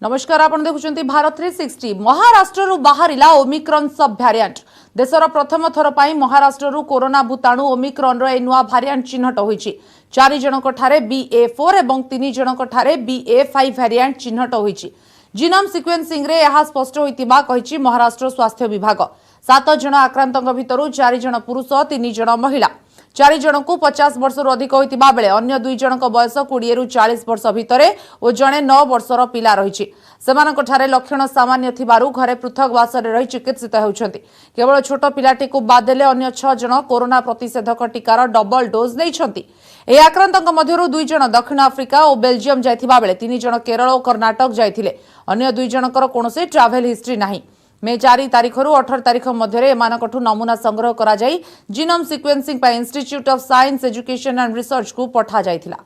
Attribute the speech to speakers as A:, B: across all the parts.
A: नमस्कार आपण देखुचंती भारत 360 महाराष्ट्र बाहरिला ओमिक्रॉन सब भ्यारिएंट देशर प्रथम थर पाई महाराष्ट्र कोरोना भूताणु ओमिक्रॉन रो नुआ भ्यारिएंट चिन्हट होईची 4 जनक ठारे BA4 एवं 3 जनक ठारे BA5 भ्यारिएंट चिन्हट होईची जीनोम सिक्वेन्सिंग रे यहा स्पष्ट होइतिबा कहिची महाराष्ट्र स्वास्थ्य विभाग 7 जन आक्रांतक भितरु 4 जन पुरुष 3 जन महिला 4 जन को 50 वर्ष अधिक होइतिबा बेले अन्य 2 जनक बयस 20 रु 40 वर्ष भितरे और जणे 9 वर्षर पिला रहिछि सेमानक ठारे लक्षण सामान्य थिबारु घरे पृथक वासरे रही चिकित्सित हेउछन्ति केवल छोट पिलाटी को बाद देले अन्य 6 जन कोरोना प्रतिषेधक टीकार डबल डोज नैछन्ति ए आक्रांतक मध्यरु 2 जन दक्षिण आफ्रिका और बेल्जियम जायथिबा बेले 3 जन केरल और कर्नाटक जायथिले अन्य 2 जनकर कोनोसे ट्रैवल हिस्ट्री नाही मे 4 तारीख रु 18 तारीख मध्य एमानकठु नमूना संग्रह करा जाई जीनोम सिक्वेन्सिंग पर institute of science education and research को पठा जायथिला।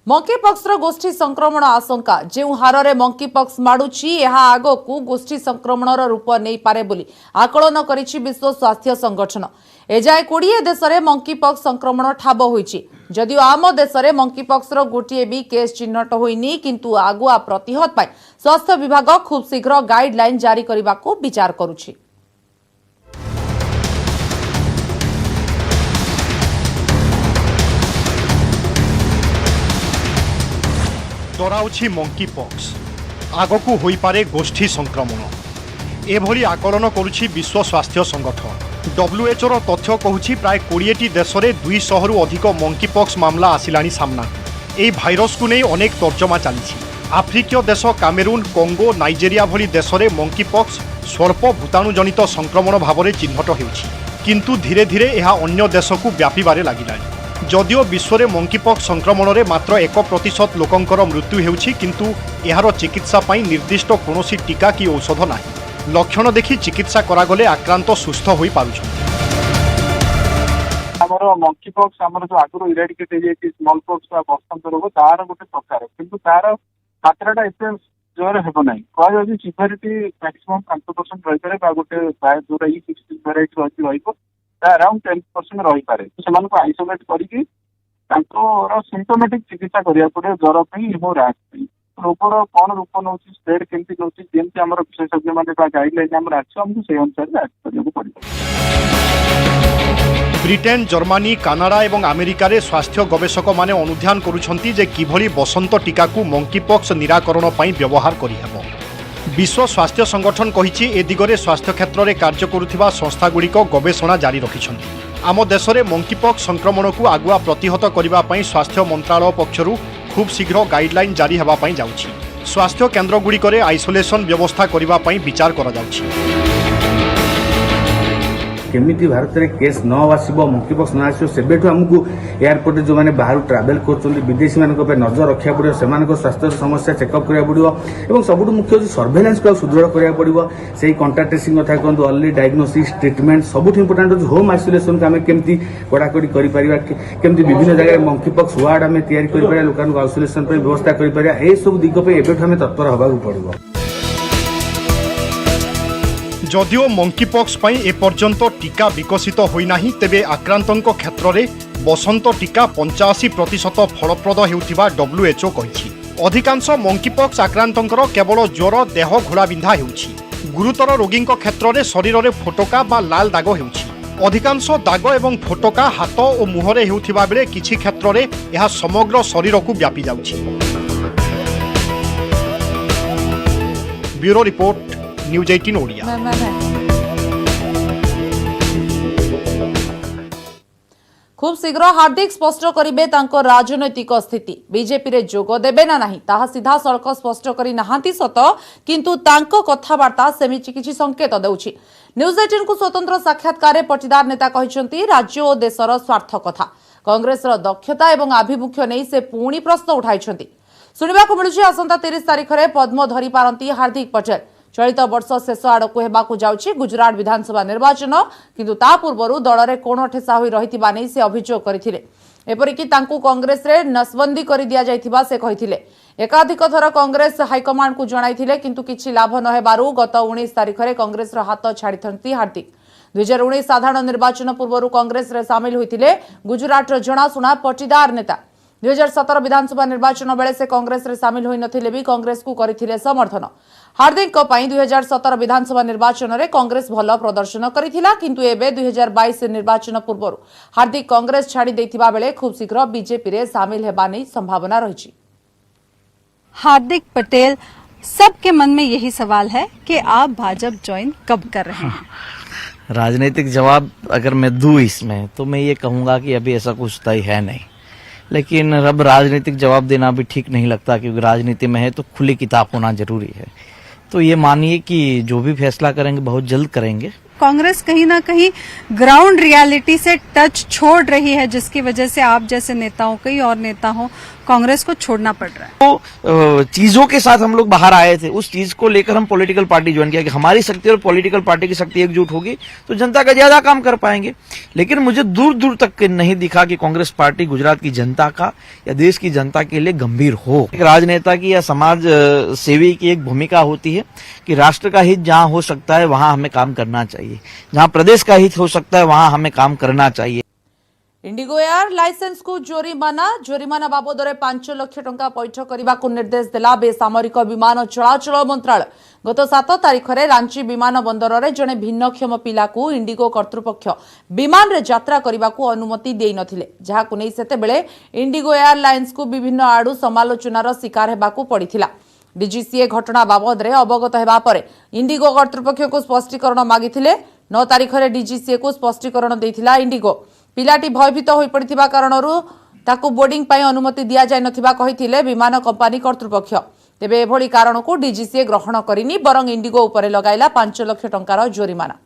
A: मंकीपॉक्स गोष्ठी संक्रमण आशंका जो हार में मंकीपॉक्स माड़ुछि यह आगकू गोष्ठी संक्रमण रूप नहीं पारे बोली आकलन करिछि विश्व स्वास्थ्य संगठन एजाए 20 देश में मंकीपॉक्स संक्रमण ठाब होइछि जदियो आम देश में मंकीपॉक्स गोटे भी केस चिन्हट होइनी किंतु आगुआ प्रतिहत पाई स्वास्थ्य विभाग खूब शीघ्र गाइडलाइन जारी करने को विचार करुछि।
B: डराउछि मंकीपॉक्स आगकू होई पारे गोष्ठी संक्रमण एभली आकलन करुछि विश्व स्वास्थ्य संगठन WHO रो तथ्य कहूछि प्राय 20टी देश में 200 रु अधिक मंकीपॉक्स मामला आसिलानी सामना ए भाइरस को नहीं अनेक तर्जमा चली आफ्रिकीय देश कामेरून कोंगो नाइजेरिया भली देश में मंकीपॉक्स स्वल्प भूताणु जनित संक्रमण भाव में चिन्हट होउछि किंतु धीरे धीरे यह अन्य देश को व्यापीबारे लागिलानी जदियो विश्व में मंकीपॉक्स संक्रमण में मात्र 1% लोकंकर मृत्यु हेउछि किंतु यार चिकित्सा पाई निर्दिष्ट कोनोसी टीका कि औषध नाही लक्षण देखि चिकित्सा करागले आक्रांत सुस्थ होई पारुछन।
C: हमर मंकीपॉक्स हमर जो आगुरो इरेडिकेट हे स्मॉल पॉक्स बा बसंत रोग तार गोटे प्रकार किंतु तार मात्राटा एते जोर हेबो नाही कह जे सिवियरिटी मैक्सिमम 5% रहि पारे बा गोटे जोरा E16 वेराइटी रहिबो अराउंड 10% रही पारे से आइसोलेट करके सिम्टोमेटिक चिकित्सा करिया पड़े ज्वर पर रैश रोगर कौन रूप नौ स्प्रेड केमती नौ जमी आम विशेषज्ञ मैंने गाइडलाइन आम आमको से अनुसार रैश करने पड़े।
B: ब्रिटेन जर्मनी कानाडा और अमेरिका रे स्वास्थ्य गवेषक माने अनुध्यान करुछंती जे किभली बसंत टीका को मंकीपॉक्स निराकरण पई व्यवहार करिहेबो। विश्व स्वास्थ्य संगठन कहिछि ए दिगरे स्वास्थ्य क्षेत्र में कार्य करुथिबा संस्थागुड़िक गवेषणा जारी रखिछंती आम देश में मंकीपॉक्स संक्रमण को आगुआ प्रतिहत करने पई स्वास्थ्य मंत्रालय पक्षरु खूब शीघ्र गाइडलाइन जारी हेबा पई जाउछि स्वास्थ्य केन्द्रगुड़िक आइसोलेशन व्यवस्था करने पई विचार करा जाउछि।
D: केमिति भारत में केस न आसो मंकीपॉक्स न आसो सेबेठू आमको एयरपोर्ट जो मैंने बाहर ट्रावेल कर विदेशी मान नजर रखा पड़ो से स्वास्थ्य समस्या चेकअप करा पड़ो और सबुठ मुख्य हूँ सर्भेलांस को सुदृढ़ करा पड़ो से कंटाक्ट ट्रेसिंग कथा कहतु अर्ली डायग्नोसिस ट्रिटमेंट सबुठ इंपोर्टाट हूँ होम आइसोलेशन को आम केमती कड़ाकड़ी करमती विभिन्न जगह मंकीपॉक्स वार्ड आम या लोक आइसोलेशन व्यवस्था कर सब दिग पे एबेठू आम तत्पर होगा पड़ो।
B: जदियो मंकीपॉक्स पई ए पर्यंत टीका विकसित होइना तेबे आक्रांतक क्षेत्र में बसंत टीका 85% फलप्रद हेउथिबा WHO कहिछि। अधिकांश मंकीपॉक्स आक्रांतकर केवल ज्वर देह घोड़ाबिंधा हेउछि गुरुतर रोगी क्षेत्र में शरीर में फोटका बा लाल दाग हेउछि अधिकांश दाग एवं फोटका हाथ और मुहरे हेउथिबा बेले किछि क्षेत्र में यह समग्र शरीर को व्यापी जाउछि। Bureau report news 18 Odia.
A: खूब शीघ्र हार्दिक स्पष्ट करिबे तांको राजनैतिक स्थिति बीजेपी रे जोग देबे ना नाही ताहा सीधा सड़क स्पष्ट करी नाहांती सत किंतु तांको कथावार्ता सेमिति किछि संकेत देउछि। न्यूज 18 को स्वतंत्र साक्षात्कार रे पटीदार नेता कहिसंती राज्य और देशर स्वार्थ कथा कांग्रेस रो दक्षता एवं आभिमुख्य नै से पुणी प्रश्न उठाइछंती सुनिबा को मिलुछि आसंता 30 तारिख रे पद्म धरि पारंती हार्दिक पटेल चलित वर्ष शेष आड़क हेबाकू जाउछि गुजरात विधानसभा निर्वाचन किंतु ता पूर्वरु दल रे कोण ठेसा होई रहितिबा नै से अभियोग करथिले एपरिकी तांकू कांग्रेस रे नसबंदी करि दिया जाइथिबा से कहिथिले एकाधिक थर कांग्रेस हाईकमांड को जणाइथिले किंतु किछि लाभ न हेबारु गत 19 तारिख रे कांग्रेस रो हाथ छाडिथंती हार्दिक 2019 साधारण निर्वाचन पूर्व कांग्रेस रे सामिल होइतिले गुजरात जनाशुना पटीदार नेता। 2017 विधानसभा निर्वाचन बेले से कांग्रेस रे सामिल होई नथिले भी कांग्रेस को करथिले समर्थन। हार्दिक को पई 2017 विधानसभा निर्वाचन रे कांग्रेस भल प्रदर्शन करिथिला, किंतु एबे 2022 निर्वाचन पूर्व हार्दिक कांग्रेस छाड़ी दैथिबा बेले खूब शीघ्र बीजेपी रे सामिल हेबा नै संभावना रहिछि।
E: हार्दिक पटेल, सबके मन में यही सवाल है कि आप भाजपा ज्वाइन कब कर रहे हैं?
F: राजनीतिक जवाब अगर मैं दूं इसमें तो मैं ये कहूंगा कि अभी ऐसा कुछ तय है नहीं, लेकिन अब राजनीतिक जवाब देना भी ठीक नहीं लगता, क्योंकि राजनीति में है तो खुली किताब होना जरूरी है। तो ये मानिए कि जो भी फैसला करेंगे बहुत जल्द करेंगे।
E: कांग्रेस कहीं ना कहीं ग्राउंड रियलिटी से टच छोड़ रही है, जिसकी वजह से आप जैसे नेताओं, कई और नेता हो, कांग्रेस को छोड़ना पड़ रहा है।
F: तो चीजों के साथ हम लोग बाहर आए थे, उस चीज को लेकर हम पॉलिटिकल पार्टी ज्वाइन किया कि हमारी शक्ति और पॉलिटिकल पार्टी की शक्ति एकजुट होगी तो जनता का ज्यादा काम कर पाएंगे। लेकिन मुझे दूर दूर तक नहीं दिखा कि कांग्रेस पार्टी गुजरात की जनता का या देश की जनता के लिए गंभीर हो। एक राजनेता की या समाज सेवी की एक भूमिका होती है कि राष्ट्र का हित जहां हो सकता है वहां हमें काम करना चाहिए, जहां प्रदेश का हित हो सकता है वहां हमें काम करना चाहिए।
A: इंडिगो एयर लाइसेंस को जोरिमाना बाबद 5 लाख टंका पैठ करने को निर्देश देला बेसामरिक विमान चलाचल मंत्रालय। गत 7 तारिख में रांची विमान बंदर में जड़े भिन्नक्षम पिला को इंडिगो कर्तृपक्ष विमान रे यात्रा करने को अनुमति दे नथिले, जहाकु नै सेतेबेले इंडिगो एयरलाइंस को विभिन्न आड़ू समालोचनार शिकार हेबाकू पड़िथिला। डीजीसीए घटना बाबद रे अवगत हेबा परे इंडिगो कर्तृपक्ष को स्पष्टीकरण मागिथिले। 9 तारिख में डीजीसीए को स्पष्टीकरण देथिला इंडिगो। पिलाटी भयभीत होई पड़िथिबा कारणरू ताकू बोर्डिंग पाई अनुमति दिया जाय नथिबा कहिथिले विमान कंपनी कर्तृपक्ष। तेबे एभली कारण को डीजीसीए ग्रहण करिनी, बरंग इंडिगो उपरे लगाइला 5 लाख टंकार जोरिमाना।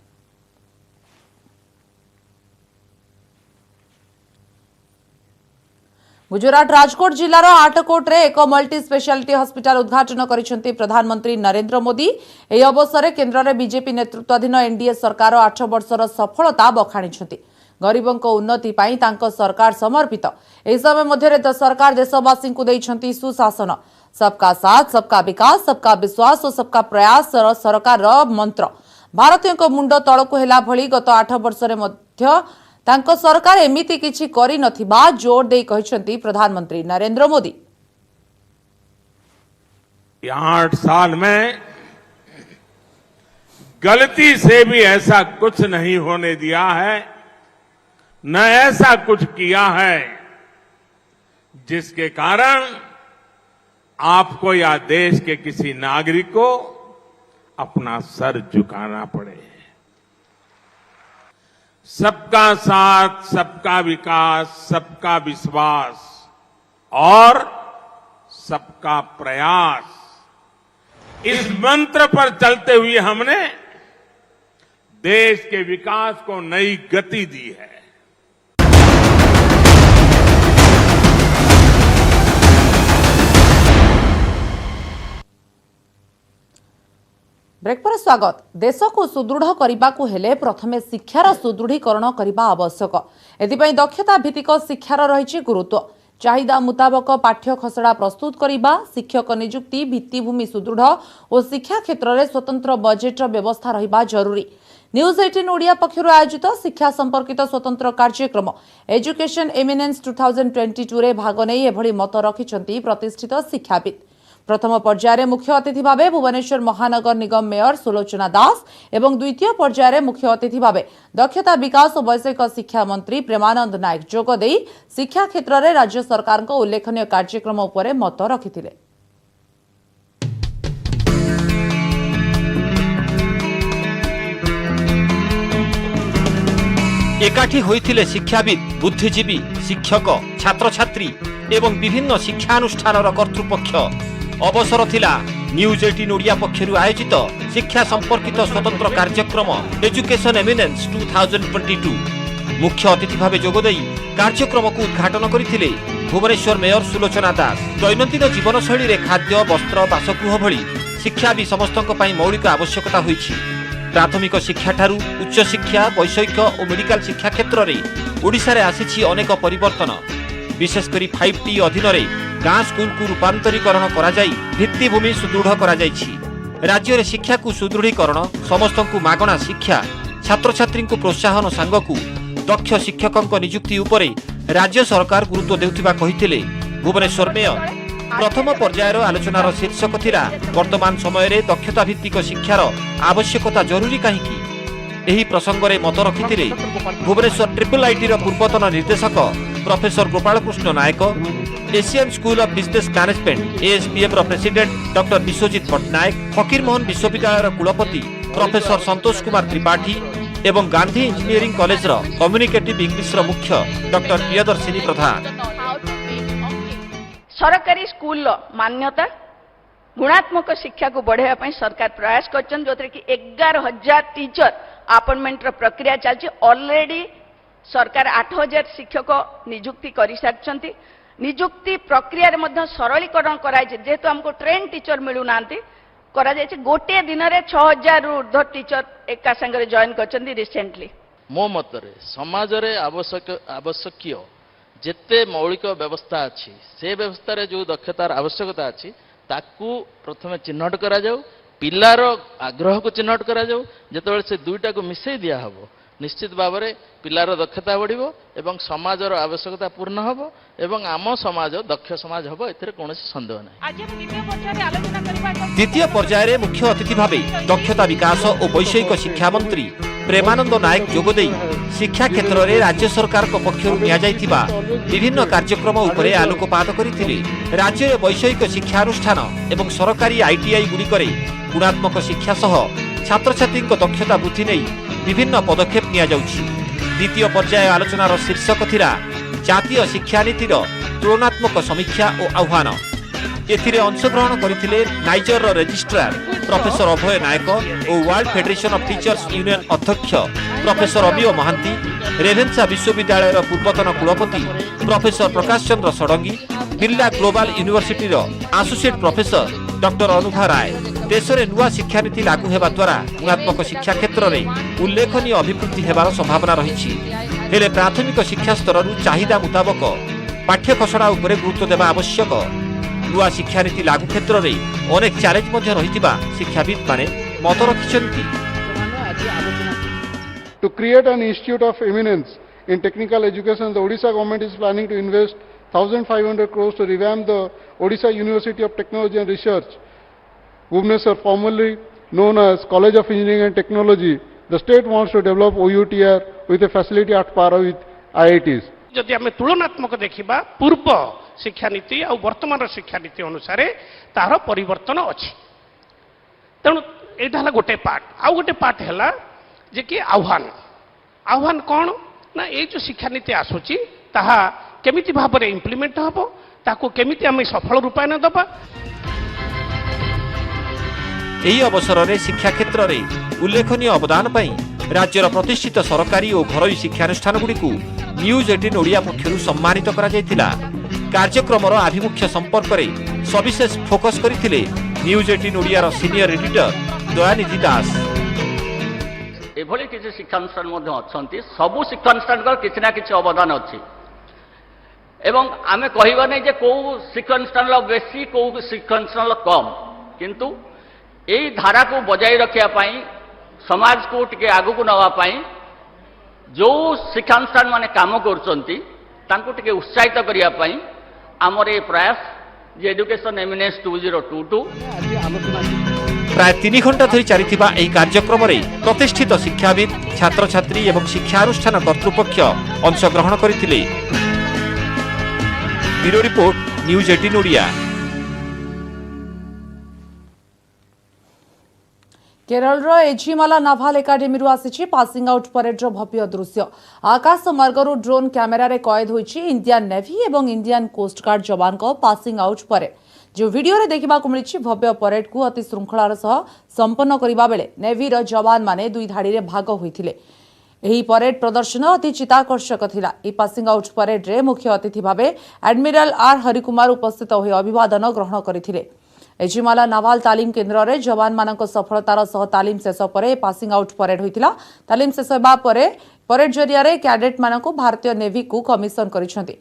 A: गुजरात राजकोट जिलार आटकोट रे एक मल्टी स्पेशलिटी हॉस्पिटल उद्घाटन करिसेंती प्रधानमंत्री नरेंद्र मोदी। एही अवसर में केंद्र में बीजेपी नेतृत्वाधीन एनडीए सरकार 8 वर्षर सफलता बखाणी। गरीबों को उन्नति पाई तांको सरकार समर्पित। एही समय मध्य सरकार देशवासी को दैछंती सुशासन। सबका साथ, सबका विकास, सबका विश्वास और सबका प्रयास सरकार मंत्र। भारतीय मुंड तलकु हेला भली गत 8 वर्षरे मध्य तांको सरकार एमिति किछि करि नथिबा जोर देई कहिसेंती प्रधानमंत्री नरेंद्र मोदी।
G: 8 साल में गलती से भी ऐसा कुछ नहीं होने दिया है, न ऐसा कुछ किया है जिसके कारण आपको या देश के किसी नागरिक को अपना सर झुकाना पड़े। सबका साथ, सबका विकास, सबका विश्वास और सबका प्रयास, इस मंत्र पर चलते हुए हमने देश के विकास को नई गति दी है।
A: ब्रेक पर स्वागत। देश को सुदृढ़ करने को हेले प्रथमे शिक्षार सुदृढ़ीकरण करने आवश्यक। एथिपाई दक्षता भित्तिक शिक्षार रही गुरुत्व। चाहिदा मुताबक पाठ्य खसड़ा प्रस्तुत करने, शिक्षक नियुक्ति, भित्तिभूमि सुदृढ़ और शिक्षा क्षेत्र में स्वतंत्र बजेट व्यवस्था रहिबा जरूरी। न्यूज 18 ओडिया पक्षर आयोजित शिक्षा संपर्कित स्वतंत्र कार्यक्रम एजुकेशन एमिनेंस 2022 रे भाग नहीं एभली मत रखिछंती प्रतिष्ठित शिक्षाविद। प्रथम पर्यायर मुख्य अतिथि भावे भुवनेश्वर महानगर निगम मेयर सुलोचना दास एवं द्वितीय पर्यायर मुख्य अतिथि भावे दक्षता विकास और वैषयिक शिक्षा मंत्री प्रेमानंद नायक जोग देई शिक्षा क्षेत्र में राज्य सरकार को उल्लेखनीय कार्यक्रम उपरे मत रखिथिले।
H: एकाठी होइथिले शिक्षाविद, बुद्धिजीवी, शिक्षक, छात्र छात्री एवं विभिन्न शिक्षानुष्ठानर कर्तृपक्ष। अवसर थिला न्यूज 18 ओडिया पक्षरु आयोजित शिक्षा संपर्कित स्वतंत्र कार्यक्रम एजुकेशन एमिनेंस 2022। मुख्य अतिथि भावे जोगदेई कार्यक्रम को उद्घाटन करथिले भुवनेश्वर मेयर सुलोचना दास। दैनन्दिन जीवनशैली रे खाद्य, वस्त्र, बासगृह भली शिक्षा भी समस्तक पई मौलिक आवश्यकता होइछि। प्राथमिक शिक्षा ठारू उच्च शिक्षा, वैषयिक और मेडिकल शिक्षा क्षेत्र में ओडिशा रे आसीछि अनेक परिवर्तन। विशेषकर 5T अधीन गाँ स्कूल को रूपांतरीकरण करा जाई भित्तिभूमि सुदृढ़ करा जाइछि। राज्य रे शिक्षा को सुदृढ़ीकरण, समस्त को मागणा शिक्षा, छात्र छात्री प्रोत्साहन सांगकु दक्ष शिक्षकों नियुक्ति उपरे राज्य सरकार गुरुत्व देउथिबा कहिथिले भुवनेश्वर मेयर। प्रथम पर्यायर आलोचनार शीर्षक थिला वर्तमान समय रे दक्षता भित्तिक शिक्षार आवश्यकता जरूरी काहीकि। एही प्रसंगरे मत रखिथिले भुवनेश्वर ट्रिपल आईटी रो पूर्वतन निर्देशक professor Gopal Krishna Nayak, Asian school of business management ASPM रो प्रेसिडेंट डॉक्टर विश्वजीत पटनायक, फकीरमोहन विश्वविद्यालय कुलपति प्रोफेसर संतोष कुमार त्रिपाठी एवं गांधी इंजीनियरिंग कॉलेज रो कम्युनिकेटिव इंग्लिश रो मुख्य डॉक्टर प्रियदर्शिनी प्रधान।
I: सरकारी स्कूल मान्यता गुणात्मक शिक्षा को बढ़ावा सरकार प्रयास कर जो कि 11,000 टीचर अपॉइंटमेंट प्रक्रिया चलती। ऑलरेडी सरकार 8,000 शिक्षक नियुक्ति कर सारी। नियुक्ति प्रक्रिया रे मध्य सरलीकरण कराई जेहेतु हमको ट्रेन टीचर मिलूना करा गोटे दिन में 6,000 रु ऊर्ध्व टीचर एका संगे जॉइन कर रिसेंटली।
J: मो मतरे समाज रे आवश्यक जेते मौलिक व्यवस्था अच्छी से व्यवस्था रे जो दक्षतार आवश्यकता अच्छी ताकू प्रथमे चिन्हट करा जाऊ, पिलार आग्रह को चिन्हट करा जाऊ। जेतेबेले से दुईटा को मिसई दिया हबो निश्चित भाव में पिलार दक्षता बढ़िबो एवं समाजर आवश्यकता पूर्ण हबो एवं आम समाज दक्ष समाज हबो, एथिरे कोनोसी संदेह नै।
H: द्वितीय पर्यायर मुख्य अतिथि भावे दक्षता विकास और वैषयिक शिक्षा मंत्री प्रेमानंद नायक जोगदेई शिक्षा क्षेत्र में राज्य सरकार पक्षर नियाजाइथिबा विभिन्न कार्यक्रम उपरे आलोकपात करिथिले। राज्य में वैषयिक शिक्षानुष्ठान एवं सरकारी आईटीआई गुड़िकरे गुणात्मक शिक्षा सह छात्र छात्री दक्षता वृद्धि नहीं विभिन्न पदक्षेप निया जाउछि। द्वितीय पर्याय आलोचनार शीर्षक थिला जातीय शिक्षा नीतिर तुलनात्मक समीक्षा और आह्वान। एथिरे अंशग्रहण करथिले नाइजर रजिस्ट्रार प्रोफेसर अभय नायक और world federation of teachers union अध्यक्ष प्रोफेसर अमिय महांती, रेभेन्सा विश्वविद्यालय पूर्वतन कुलपति professor Prakash Chandra Sadangi, Birla global university associate professor doctor Anubha Rai. देश में नुआ शिक्षा नीति लागू होगा द्वारा गुणात्मक शिक्षा क्षेत्र में उल्लेखनीय अभिवृद्धि होबार संभावना रही। हेले प्राथमिक शिक्षा स्तर चाहिदा मुताबक पाठ्य खसड़ा उपरे गुरुत्व देवा आवश्यक। नुआ शिक्षा नीति लागू क्षेत्र में अनेक चैलेंज मध्य रहितिबा शिक्षाविद माने मत रखिछन्ति।
K: To create an institute of eminence in technical education, the Odisha government is planning to invest 1,500 crores to revamp the Odisha University of Technology and Research, Bhubaneswar, formerly known as College of Engineering and Technology. The state wants to develop OUTR with a facility at par with IITs.
L: जदि आम तुलनात्मक देखा पूर्व शिक्षा नीति और वर्तमान शिक्षा नीति अनुसार तार परिवर्तन अच्छी। तेणु यहाँ गोटे पार्ट आउ गोटे पार्ट है जे कि आह्वान। आह्वान कौन ना ये जो शिक्षा नीति आसूची ताहा केमिति भाव में इम्प्लीमेंट हम ताको केमिति आम सफल रूपायन दबा।
H: एही अवसर में शिक्षा क्षेत्र में उल्लेखनीय अवदान पई राज्यर प्रतिष्ठित सरकारी और घरोई शिक्षानुष्ठान गुड़िकु न्यूज 18 ओडिया पक्षरु सम्मानित करा जायतिला। कार्यक्रमर आभिमुख्य संपर्क में सविशेष फोकस करथिले news 18 Odia senior editor Dayanidhi Das.
M: एभली किसी शिक्षानुष्ठान मध्य अछंती सबु शिक्षानुष्ठान किसी ना किसी अवदान अच्छी एवं आमे कहबा नै जे को शिक्षानुष्ठान बेसी को शिक्षानुष्ठान कम, किंतु यही धारा को बजाय रखिया पाई समाज को टिके आगु को नवा पाई जो शिक्षानुष्ठान माने काम करचंती तांको टिके उत्साहित करिया पाई हमर ए प्रयास जे एजुकेशन एमिनेंस 2022
H: प्राय 3 घंटा धरी चलिथिबा एही कार्यक्रम रे प्रतिष्ठित शिक्षाविद छात्र छात्री एवं शिक्षानुष्ठान कर्तृपक्ष अंशग्रहण करथिले। Bureau report news 18 Odia.
A: Kerala Ezhimala naval academy आसी पासिंग आउट परेड भव्य दृश्य। आकाश मार्गरू ड्रोन कैमेरा रे कैद होइछि इंडियन नेवी एवं इंडियन कोस्ट गार्ड जवान को पासिंग आउट परेड। जो वीडियो रे देखिबा को मिलिछि भव्य परेड को अति श्रृंखलार सह संपन्न करिबा बेले नेवी रो जवान माने दुई धाड़ी रे भाग होइथिले। एही परेड प्रदर्शन अति चिताकर्षक थिला। ई पासिंग आउट परेड रे मुख्य अतिथि भावे एडमिरल आर हरिकुमार उपस्थित होई अभिवादन ग्रहण करथिले। एझिमाला नाभाल तालीम केन्द्र रे जवान मानक सफलतार सह तालीम शेष परे पासिंग आउट परेड होइतिला। तालीम शेष हेबा परे परेड जरिया रे कैडेट मानक भारतीय नेवी को कमिशन करिसेंती।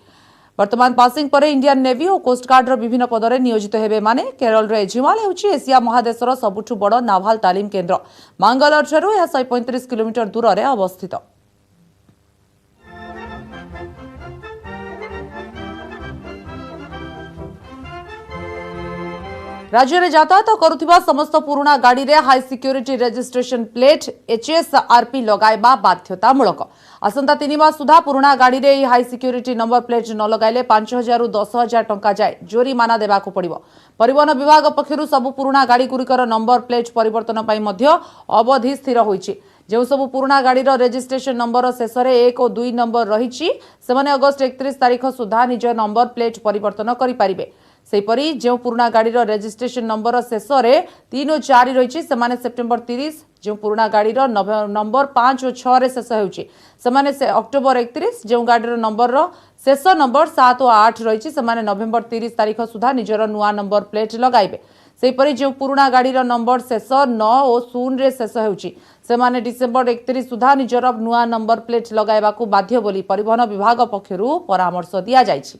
A: वर्तमान पासिंग पर इंडियन नेवी और कोस्टगार्ड विभिन्न पद में नियोजित हेबे माने केरल रे एजिमाल हेउछि एशिया महादेशर सबुठु बड़ नाभाल तालीम केन्द्र मांगलोर ठारू यह 135 किलोमीटर दूर में अवस्थित। राज्य में यातायात करुथिबा समस्त पुराना गाड़ी रे high security registration plate HSRP लगाइबा बाध्यतामूलक। आसंता 3 मास सुधा पुराना गाड़ी रे हाई सिक्योरिटी नंबर प्लेट न लगाइले 5,000 रु 10,000 टंका जाए जोरिमाना देबाकू पड़िबो। परिवहन विभाग पक्षरु सब पुराना गाड़ी गुरिकर नंबर प्लेट परिवर्तन पई मध्य अवधि स्थिर होईछि। जो सब पुराना गाड़ी रजिस्ट्रेशन नंबर शेष में 1 और 2 नंबर रही अगस्ट 31 तारीख सुधा निज नंबर प्लेट परिवर्तन करें। सेपरी जो पुराना गाड़ी रजिस्ट्रेशन नंबर शेष में 3 और 4 रही सेप्टेम्बर 30, जो पुराना गाड़ी नंबर 5 और 6 रे शेष होने अक्टोबर 31, जो गाड़ी नंबर शेष नंबर 7 और 8 रही नवेम्बर 30 तारीख सुधा निजर नुआ नंबर प्लेट लगाइबे। सेपरी जो पुराना गाड़ी नंबर शेष 9 और 0 रे शेष होने डिसेम्बर 31 सुधा निजर नुआ नंबर प्लेट लगाइबाकू बाध्य बोली परिवहन विभाग पक्षरु परामर्श दिया जायछि।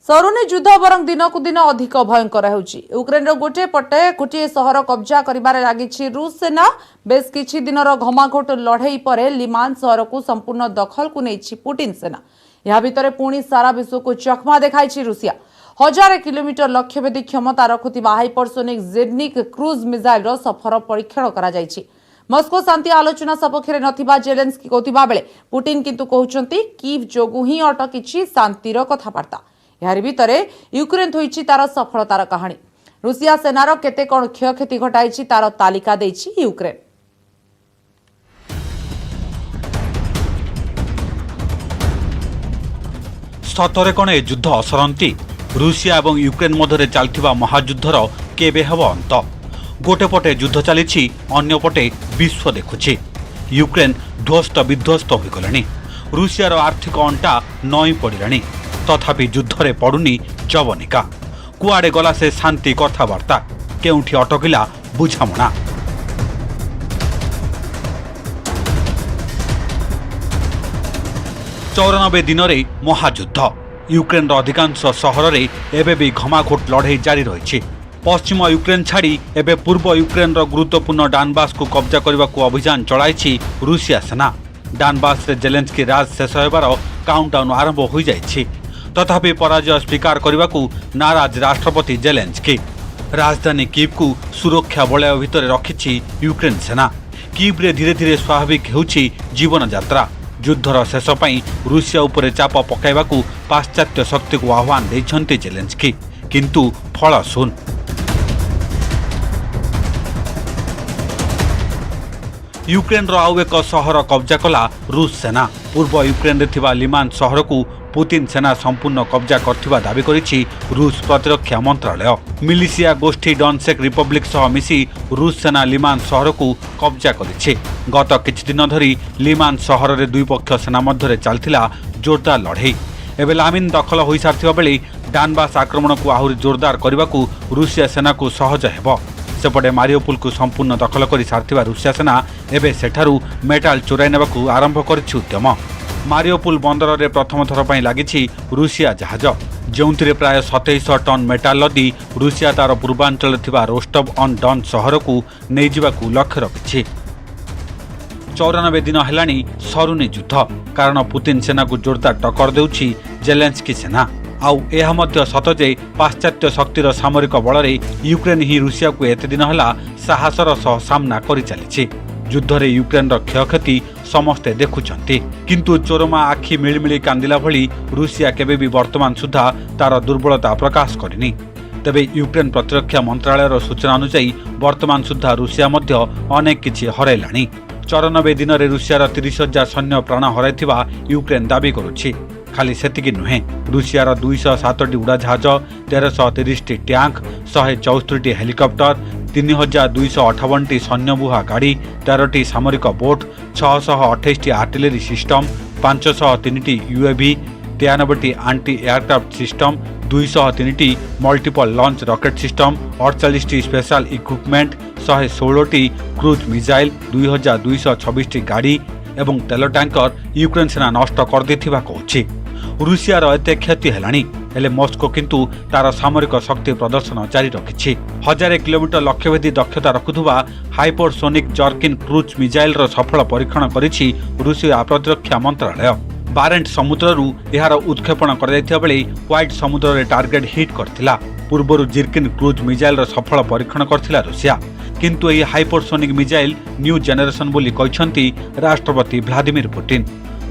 A: सरुनी युद्ध बरं दिनकू दिन अधिक भयंकर होउछि। यूक्रेन गोटे पटे गोटे सहर कब्जा करिबारे लागिछि रूस सेना। बेस किछि दिनर घमाघोट लड़ाई पर लिमान सहर को संपूर्ण दखल को नैछि पुटिन सेना। या भितरे पुणी सारा विश्व को चकमा देखाइछि रूसिया। 1000 किलोमीटर लक्ष्यभेदी क्षमता रखुथिबा हाइपरसोनिक जेडनिक क्रूज मिसाइल रो सफर परीक्षण करा जायछि। मस्को शांति आलोचना सपक्षरे नथिबा जेलेंस्की कहथिबा बेले पुटिन किंतु कहउछंती कीव जोगु ही अटकिछि शांतिर कथाबार्ता। यार भितरे यूक्रेन थोइछि तार सफलतार कहानी। रूसिया सेनार केते कोन क्षयक्षति घटाइछि तार तालिका देछि यूक्रेन।
N: सतरे कोन ए युद्ध असरंती रूसिया और यूक्रेन मध्य चलथिबा महायुद्धर केबे हेब अंत। गोटे पटे युद्ध चलीछि अन्य पटे विश्व देखुछि। यूक्रेन ध्वस्त विध्वस्त हो गलानी। रूसियार आर्थिक अंटा नई पड़िलानी। तथापि युद्धरे पड़ुनी जवनिका। कुआडे गला से शांति कथाबार्ता केउठी अटकिला बुझामणा। 94 दिन रे महायुद्ध। यूक्रेन अधिकांश सहर में एबे भी घमाघोट लड़ाई जारी रही। पश्चिम यूक्रेन छाड़ी एबे पूर्व यूक्रेन गुरुत्वपूर्ण डानबास को कब्जा करने को अभियान चलाई रूसिया सेना। डानबास रे जेलेंस्की राज शेष होबार काउंटडाउन आरंभ हो जाइछि। तथापि पराजय स्वीकार करने को नाराज राष्ट्रपति जेलेंस्की। राजधानी कीव को सुरक्षा वलय भितर रखिछि यूक्रेन सेना। कीव रे धीरे धीरे स्वाभाविक होउछि जीवन यात्रा। युद्धर शेष पई रूसिया उपरे चाप पकाइबाकू पाश्चात्य शक्ति को आह्वान दैछन्ति जेलेंस्की। किंतु फल सुन। यूक्रेन रो आउ एक सहर कब्जा कला रूस सेना। पूर्व यूक्रेन रे थिबा लिमान सहर को पुतिन सेना संपूर्ण कब्जा करथिबा दाबी करिछि रूस प्रतिरक्षा मंत्रालय। मिलिशिया गोष्ठी डॉनसेक रिपब्लिक सह मिसी रूस सेना लिमान सहर को कब्जा करिछि। गत किछि दिन धरी लिमान सहर रे दुई पक्ष सेना मध्य चलथिला जोरदार लड़ाई। एबे लामिन दखल होई सारथिबा बेले डानबास आक्रमण को आहुरी जोरदार करबाकू रूसिया सेना को सहज हेबो। सेपटे मारियोपुल को संपूर्ण दखल कर सारथिबा रूसिया सेना एबे सेठारू मेटाल चोराई नेबाकू आरंभ करिछि उद्यम। मारियोपुल बंदर रे प्रथम थर पई लागिछि रूसिया जहाज, जोंथिरे प्राय 2700 टन मेटाल लदी रूसिया तार पूर्वांचल थिबा रोस्टव ऑन डॉन सहर को नै जिबाकू लक्ष्य रखिछि। 94 दिन हेलानी सरुनी युद्ध। कारण पुतिन सेना को जोरदार टक्कर देउछि जेलेंस्की सेना। आउ यह मध्य सत जे पाश्चात्य शक्तिर सामरिक बल रे यूक्रेन ही रूसिया को एते दिन हला साहसर सह सामना करि चलिछि। युद्ध रे यूक्रेन रो क्षयक्षति समस्ते देखुछन्ति। किंतु चोरमा आखि मिलमिली कांदिला भली रूसिया केबे भी वर्तमान सुधा तार दुर्बलता प्रकाश करिनी। तेबे यूक्रेन प्रतिरक्षा मंत्रालय सूचना अनुसार वर्तमान सुधा रूसिया मध्य अनेक किछि हरैलानी। 94 दिन रे रूसियार 30,000 सैन्य प्राण हराइथिबा यूक्रेन दाबी करुछि। खाली सेतिकी नुहे, रूसियार 207टी उड़ाजाहाज, 1330टी टैंक, 174टी हेलिकप्टर, 3258टी सैन्यबुहा गाड़ी, 13टी सामरिक बोट, 628टी आर्टिलरी सिस्टम, 503टी यूएवी, 93टी एंटी एयरक्राफ्ट सिस्टम, 203टी मल्टीपल लॉन्च रॉकेट सिस्टम, 48टी स्पेशल इक्विपमेंट, 116टी क्रूज मिसाइल, 2226टी गाड़ी एवं तेल टैंकर यूक्रेन सेना नष्ट कर देथिबा कहछि। रूसियार एते क्षति हेलानी हेले मस्को किंतु तार सामरिक शक्ति प्रदर्शन जारी रखिछि। 1000 किलोमीटर लक्ष्यभेदी दक्षता रखुथुबा हाइपरसोनिक जर्किन क्रूज मिसाइल रो सफल परीक्षण करिछि रूसिया प्रतिरक्षा मंत्रालय। बारेंट समुद्ररू एहार उत्क्षेपण कर बेले व्हाइट समुद्र रे टार्गेट हिट करथिला। पूर्वरु जिर्किन क्रूज मिसाइल रो सफल परीक्षण करथिला रूसिया, किंतु एही हाइपरसोनिक मिसाइल न्यू जेनेरेशन बोली कहछंती राष्ट्रपति व्लादिमीर पुतिन।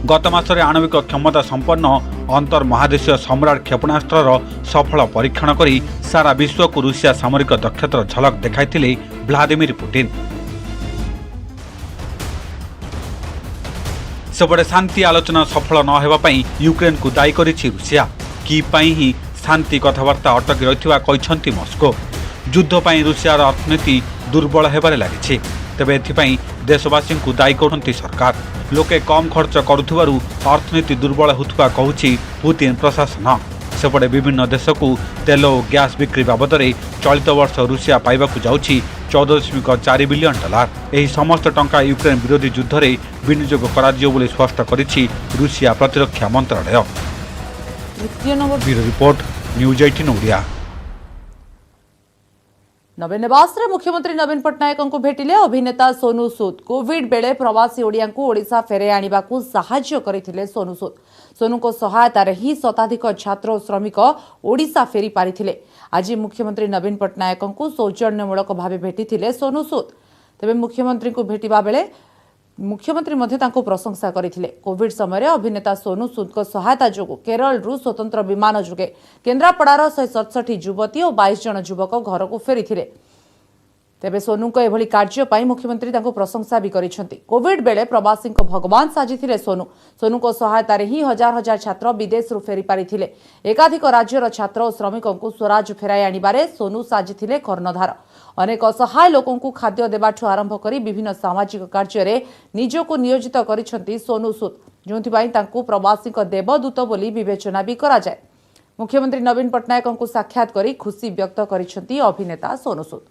N: गत मासरे आणविक क्षमता संपन्न अंतर महादेशीय सम्राट क्षेपणास्त्रर सफल परीक्षण करी सारा विश्व को रूसिया सामरिक दक्षतार झलक देखाइथिले व्लादिमीर पुतिन। सेपटे शांति आलोचना सफल न हेबा पई यूक्रेन को दायी करिछि रूसिया। की पई ही शांति कथबार्ता अटकी रहिथिबा कहछंती मस्को। युद्ध पई रूसियार अर्थनीति दुर्बल हेबारे लागिछि, तेबे एथिपई देशवासी को दायी करछंती सरकार। लोके कम खर्च करुथिबारु अर्थनीति दुर्बल होथुबा कहूछि पुतिन प्रशासन। सेपटे विभिन्न देश को तेल और गैस बिक्री बाबदरे चलित वर्ष रूसिया पाइबाकु जाउछि 14.4 बिलियन डॉलर। एही समस्त टंका यूक्रेन विरोधी युद्ध में विनियोग कराजियो बोली स्पष्ट करिछि रूसिया प्रतिरक्षा मंत्रालय। Bureau report news 18 Odia.
A: Naveen Niwas रे मुख्यमंत्री नवीन पट्टनायक को भेटिले अभिनेता सोनू सूद। कोविड बेले प्रवासी ओडिया को ओडिशा फेरे आनिबा को सहाय्य करिथिले सोनू सूद। सोनू को सहायता रे ही शताधिक छात्र और श्रमिक ओडिशा फेरी पारिथिले। आज मुख्यमंत्री नवीन पट्टनायक को सौजन्यमूलक भावे भेटिथिले सोनू सूद। तेबे मुख्यमंत्री को भेटिबा बेले मुख्यमंत्री मध्य तांको प्रशंसा करिथिले। कोविड समय अभिनेता सोनू सूद को सहायता जोगु केरल रु स्वतंत्र विमान जोगे केन्द्रापड़ार 167 युवती और 22 जन युवक घर को फेरी। तेबे सोनू को एभली कार्य पाई मुख्यमंत्री तांको प्रशंसा भी करिसेंती। कोविड बेले प्रवासी को भगवान साजिथिले सोनू। सोनू को सहायता रे ही हजार हजार छात्र विदेश रु फेरी पारिथिले। एकाधिक राज्यर छात्र और श्रमिकों को स्वराज फेराई आनिबारे सोनू साजिथिले कर्णधार। अनेक असहाय लोकों को खाद्य देबाठु आरंभ करी विभिन्न सामाजिक कार्य रे निजको नियोजित करिसेंती सोनू सूद, जोंथिबाई तांको प्रवासी को देवदूत बोली विवेचना भी करा जाय। मुख्यमंत्री नवीन पट्टनायक को साक्षात करी खुशी व्यक्त करिसेंती अभिनेता सोनू सूद।